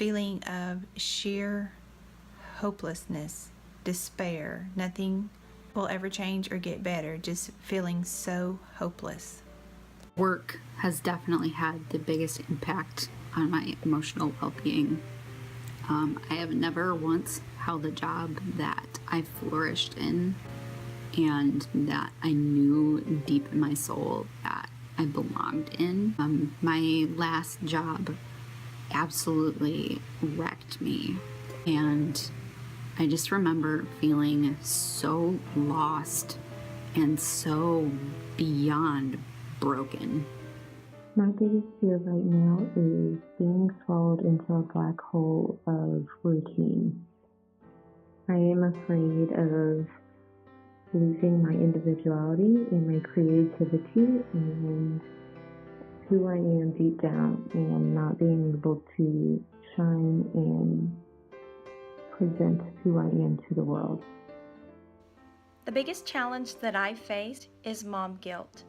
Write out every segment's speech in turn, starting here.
feeling of sheer hopelessness, despair. Nothing will ever change or get better, just feeling so hopeless. Work has definitely had the biggest impact on my emotional well-being. I have never once held a job that I flourished in and that I knew deep in my soul that I belonged in. My last job absolutely wrecked me, and I just remember feeling so lost and so beyond broken. My biggest fear right now is being swallowed into a black hole of routine. I am afraid of losing my individuality and my creativity and who I am deep down, and not being able to shine and present who I am to the world. The biggest challenge that I faced is mom guilt.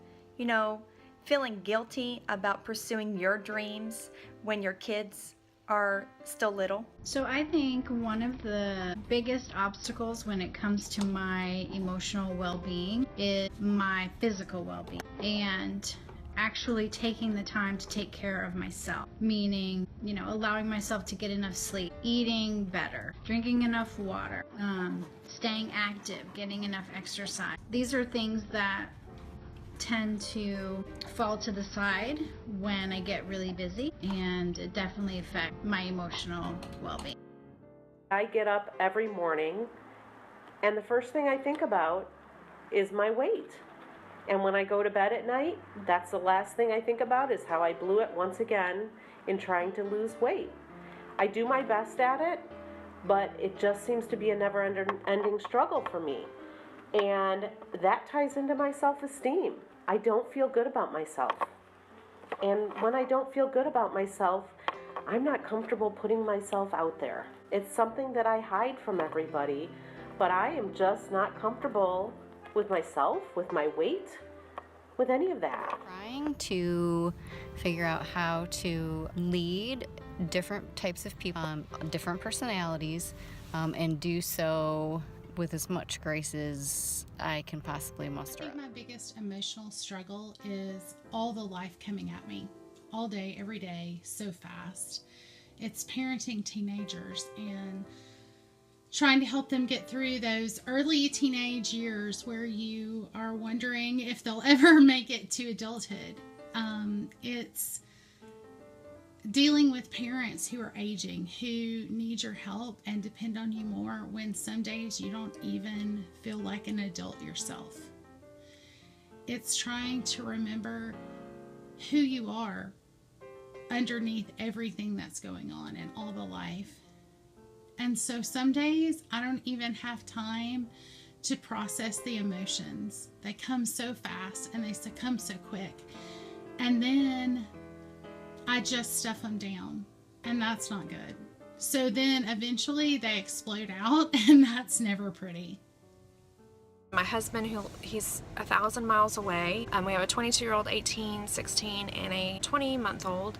Feeling guilty about pursuing your dreams when your kids are still little. So I think one of the biggest obstacles when it comes to my emotional well-being is my physical well-being, and actually taking the time to take care of myself, meaning, allowing myself to get enough sleep, eating better, drinking enough water, staying active, getting enough exercise. These are things that tend to fall to the side when I get really busy, and it definitely affects my emotional well-being. I get up every morning and the first thing I think about is my weight. And when I go to bed at night, that's the last thing I think about, is how I blew it once again in trying to lose weight. I do my best at it, but it just seems to be a never-ending struggle for me. And that ties into my self-esteem. I don't feel good about myself. And when I don't feel good about myself, I'm not comfortable putting myself out there. It's something that I hide from everybody, but I am just not comfortable with myself, with my weight, with any of that. Trying to figure out how to lead different types of people, different personalities, and do so with as much grace as I can possibly muster. I think my biggest emotional struggle is all the life coming at me all day, every day, so fast. It's parenting teenagers and trying to help them get through those early teenage years where you are wondering if they'll ever make it to adulthood. It's dealing with parents who are aging, who need your help and depend on you more when some days you don't even feel like an adult yourself. It's trying to remember who you are underneath everything that's going on in all the life. And so some days I don't even have time to process the emotions. They come so fast and they come so quick. And then I just stuff them down, and that's not good. So then eventually they explode out, and that's never pretty. My husband, he's 1,000 miles away. We have a 22-year-old, 18, 16, and a 20-month-old,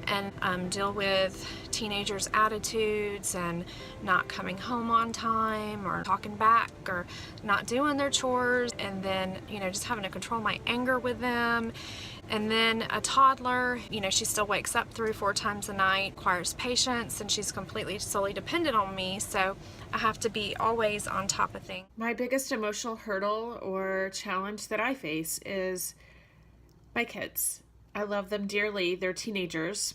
and deal with teenagers' attitudes and not coming home on time or talking back or not doing their chores, and then, just having to control my anger with them. And then a toddler, she still wakes up 3 or 4 times a night, requires patience, and she's completely solely dependent on me, so I have to be always on top of things. My biggest emotional hurdle or challenge that I face is my kids. I love them dearly. They're teenagers.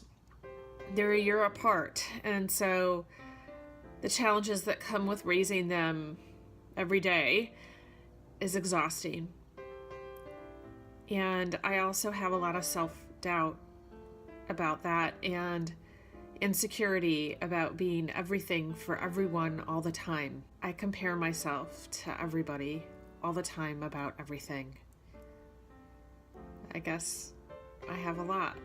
They're a year apart, and so the challenges that come with raising them every day is exhausting. And I also have a lot of self-doubt about that, and insecurity about being everything for everyone all the time. I compare myself to everybody all the time about everything. I guess I have a lot.